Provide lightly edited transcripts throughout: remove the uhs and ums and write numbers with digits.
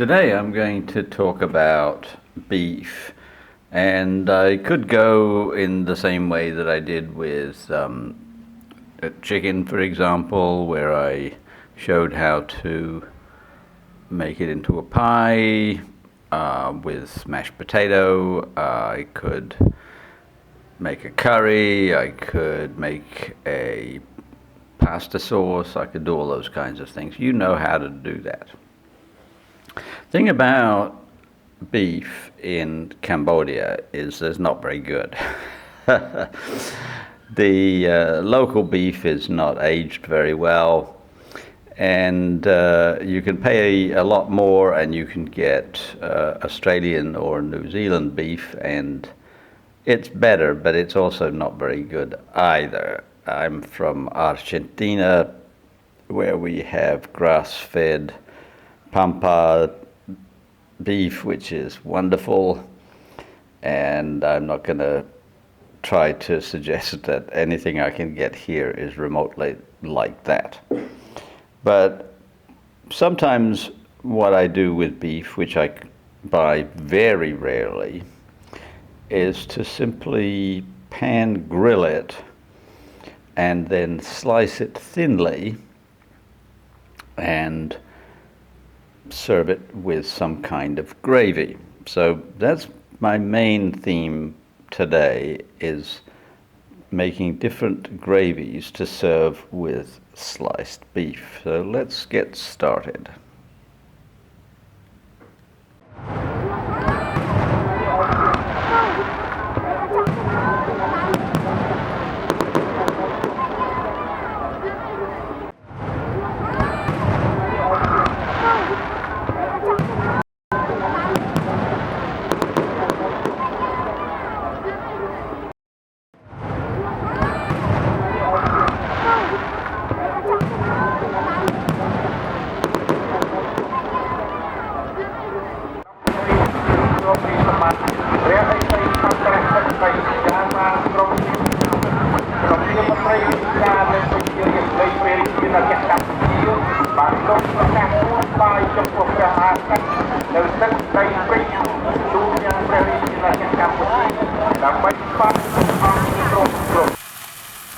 Today I'm going to talk about beef, and I could go in the same way that I did with chicken, for example, where I showed how to make it into a pie with mashed potato. I could make a curry, I could make a pasta sauce, I could do all those kinds of things. You know how to do that. Thing about beef in Cambodia is it's not very good. The local beef is not aged very well, and you can pay a lot more and you can get Australian or New Zealand beef, and it's better, but it's also not very good either. I'm from Argentina, where we have grass-fed pampa beef, which is wonderful, and I'm not going to try to suggest that anything I can get here is remotely like that. But sometimes what I do with beef, which I buy very rarely, is to simply pan grill it and then slice it thinly and serve it with some kind of gravy. So that's my main theme today, is making different gravies to serve with sliced beef. So let's get started.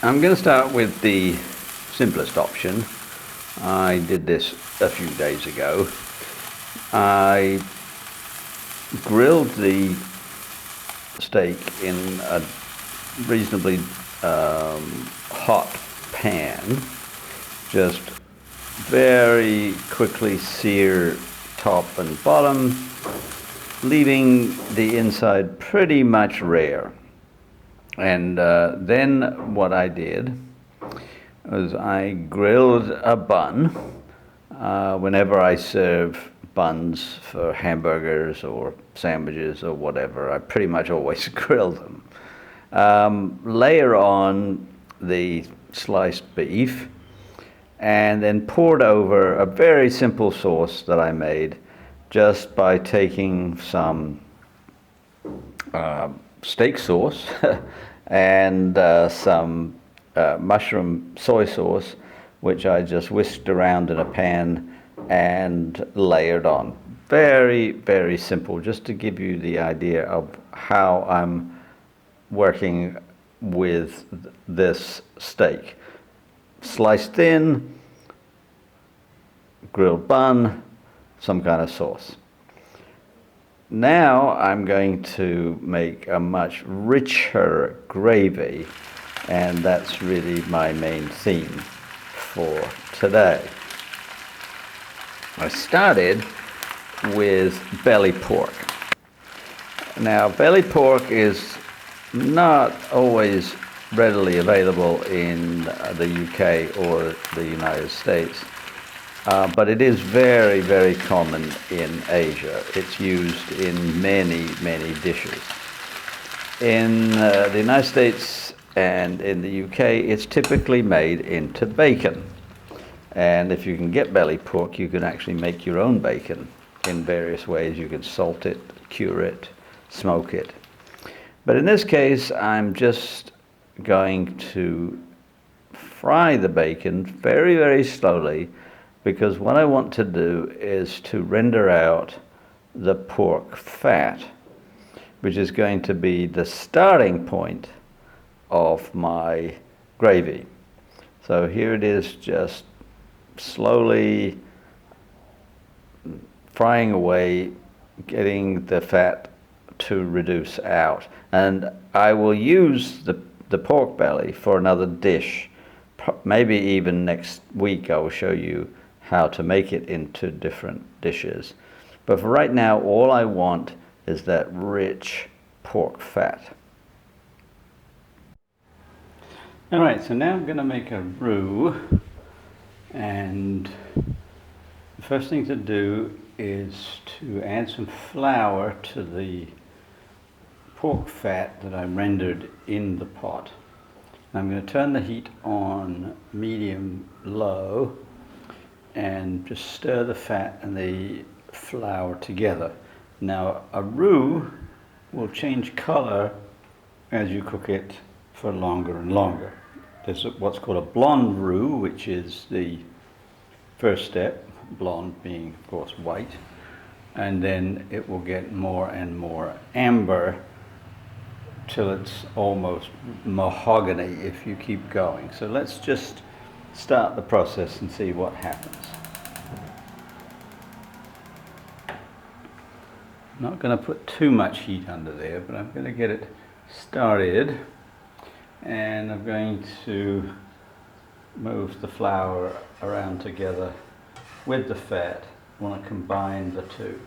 I'm going to start with the simplest option. I did this a few days ago. I grilled the steak in a reasonably hot pan, just very quickly sear top and bottom, leaving the inside pretty much rare. And then what I did was I grilled a bun. Whenever I serve buns for hamburgers or sandwiches or whatever, I pretty much always grill them. Layer on the sliced beef, and then poured over a very simple sauce that I made just by taking some steak sauce and some mushroom soy sauce, which I just whisked around in a pan and layered on. Very, very simple, just to give you the idea of how I'm working with this steak. Sliced thin, grilled bun, some kind of sauce. Now I'm going to make a much richer gravy, and that's really my main theme for today. I started with belly pork. Now, belly pork is not always readily available in the UK or the United States. But it is very, very common in Asia. It's used in many, many dishes. In the United States and in the UK, it's typically made into bacon. And if you can get belly pork, you can actually make your own bacon in various ways. You can salt it, cure it, smoke it. But in this case, I'm just going to fry the bacon very, very slowly because what I want to do is to render out the pork fat, which is going to be the starting point of my gravy. So here it is, just slowly frying away, getting the fat to reduce out. And I will use the pork belly for another dish. Maybe even next week I will show you how to make it into different dishes. But for right now, all I want is that rich pork fat. All right, so now I'm going to make a roux, and the first thing to do is to add some flour to the pork fat that I rendered in the pot. I'm going to turn the heat on medium low and just stir the fat and the flour together. Now a roux will change color as you cook it for longer and longer. There's what's called a blonde roux, which is the first step, blonde being of course white, and then it will get more and more amber till it's almost mahogany if you keep going. So let's just start the process and see what happens. I'm not going to put too much heat under there, but I'm going to get it started, and I'm going to move the flour around together with the fat. I want to combine the two.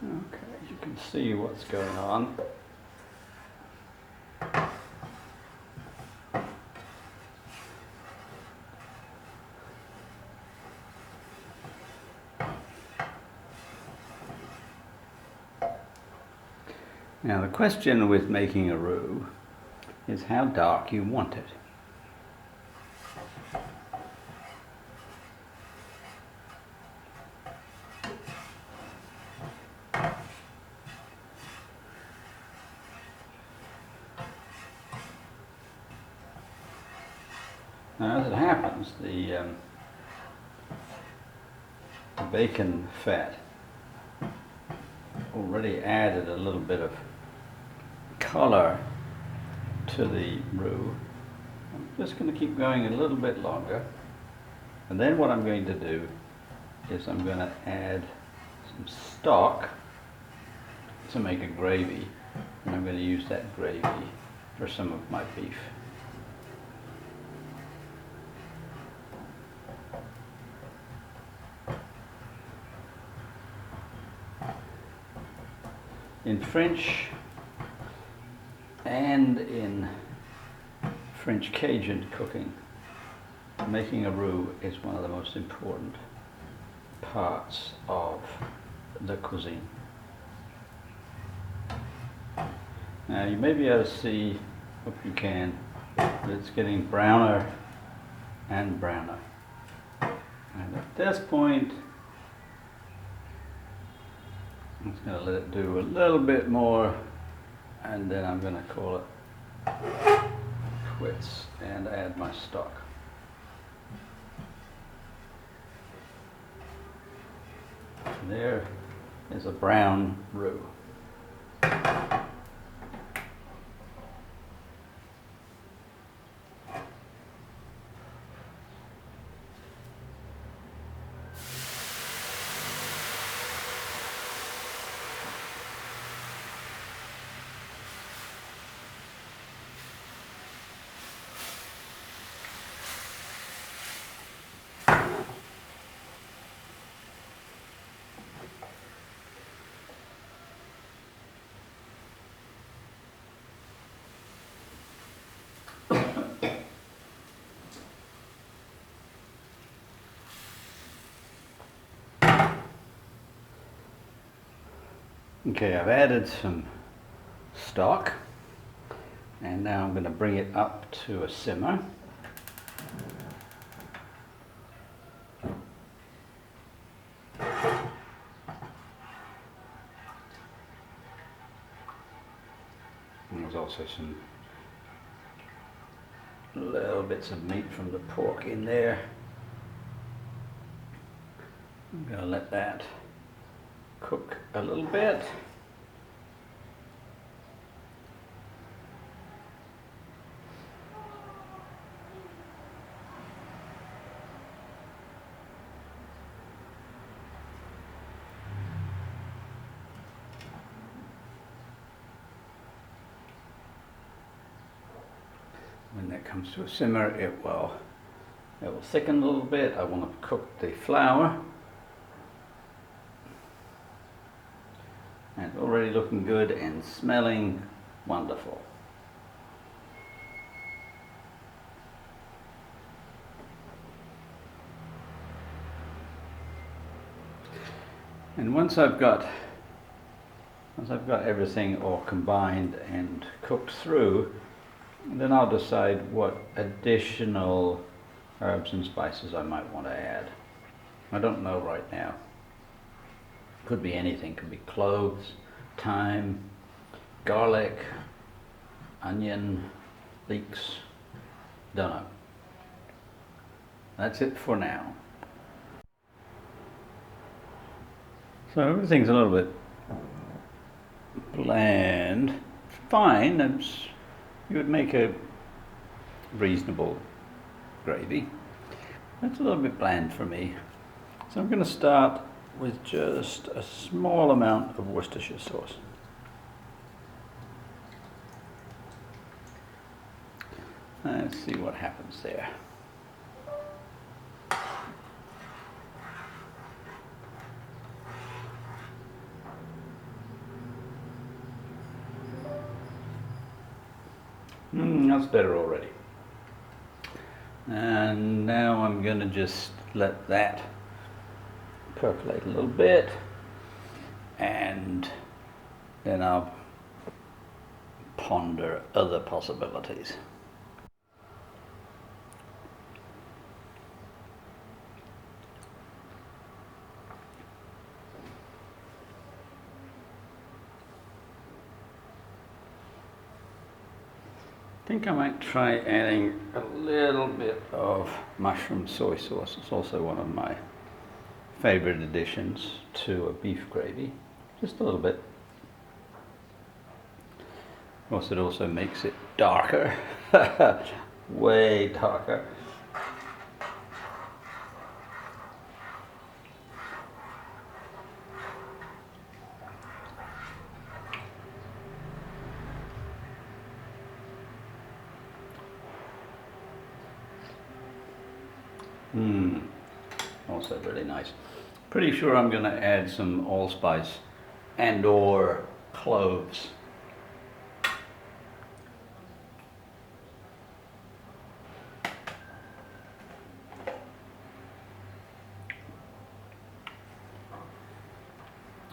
Okay, you can see what's going on. Now the question with making a roux is how dark you want it. Now, as it happens, the bacon fat already added a little bit of color to the roux. I'm just going to keep going a little bit longer, and then what I'm going to do is I'm going to add some stock to make a gravy, and I'm going to use that gravy for some of my beef. In French and in French Cajun cooking, making a roux is one of the most important parts of the cuisine. Now you may be able to see, hope you can, that it's getting browner and browner. And at this point, I'm just going to let it do a little bit more, and then I'm going to call it quits and add my stock. And there is a brown roux. Okay, I've added some stock, and now I'm going to bring it up to a simmer. also some little bits of meat from the pork in there. I'm going to let that cook a little bit. When that comes to a simmer, it will thicken a little bit. I want to cook the flour. And it's already looking good and smelling wonderful. And once I've got everything all combined and cooked through, then I'll decide what additional herbs and spices I might want to add. I don't know right now. Could be anything. Could be cloves, thyme, garlic, onion, leeks. Don't know. That's it for now. So everything's a little bit bland. Fine. You would make a reasonable gravy. That's a little bit bland for me. So I'm going to start with just a small amount of Worcestershire sauce. Let's see what happens there. That's better already. And now I'm going to just let that percolate a little bit, and then I'll ponder other possibilities. I think I might try adding a little bit of mushroom soy sauce. It's also one of my favorite additions to a beef gravy. Just a little bit. Of course, it also makes it darker. Way darker. Also really nice. Pretty sure I'm going to add some allspice and or cloves.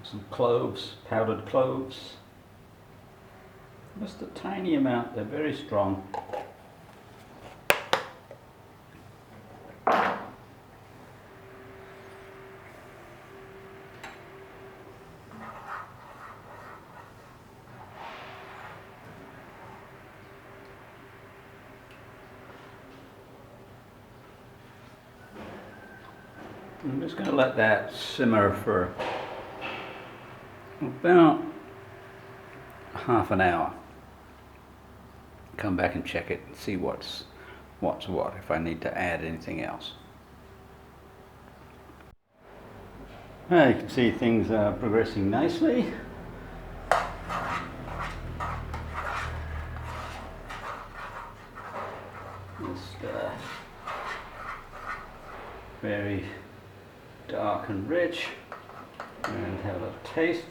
Some cloves, powdered cloves. Just a tiny amount, they're very strong. I'm just going to let that simmer for about half an hour. Come back and check it and see what's what, if I need to add anything else. Well, you can see things are progressing nicely. Just very dark and rich, and have a taste.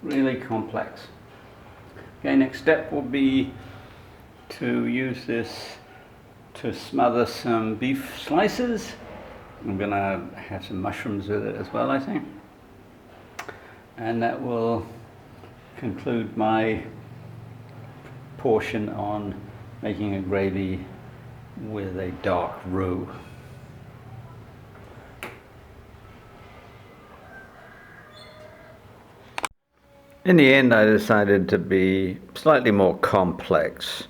Really complex. Okay, next step will be to use this to smother some beef slices. I'm gonna have some mushrooms with it as well, I think. And that will conclude my portion on making a gravy with a dark roux. In the end, I decided to be slightly more complex.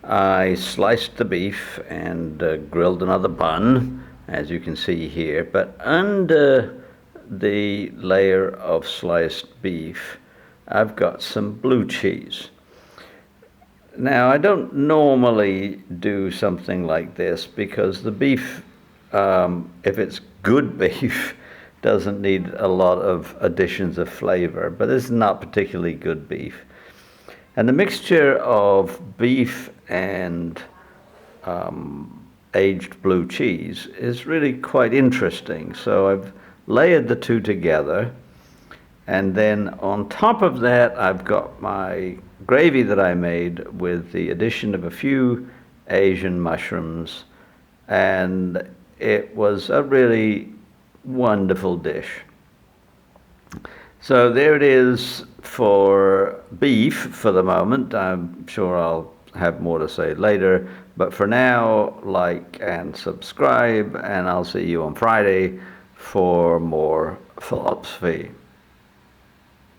I sliced the beef and grilled another bun, as you can see here, but under the layer of sliced beef, I've got some blue cheese. Now, I don't normally do something like this because the beef, if it's good beef, doesn't need a lot of additions of flavor, but this is not particularly good beef. And the mixture of beef and aged blue cheese is really quite interesting. So I've layered the two together, and then on top of that I've got my gravy that I made with the addition of a few Asian mushrooms, and it was a really wonderful dish. So there it is for beef for the moment. I'm sure I'll have more to say later, but for now, like and subscribe, and I'll see you on Friday for more philosophy.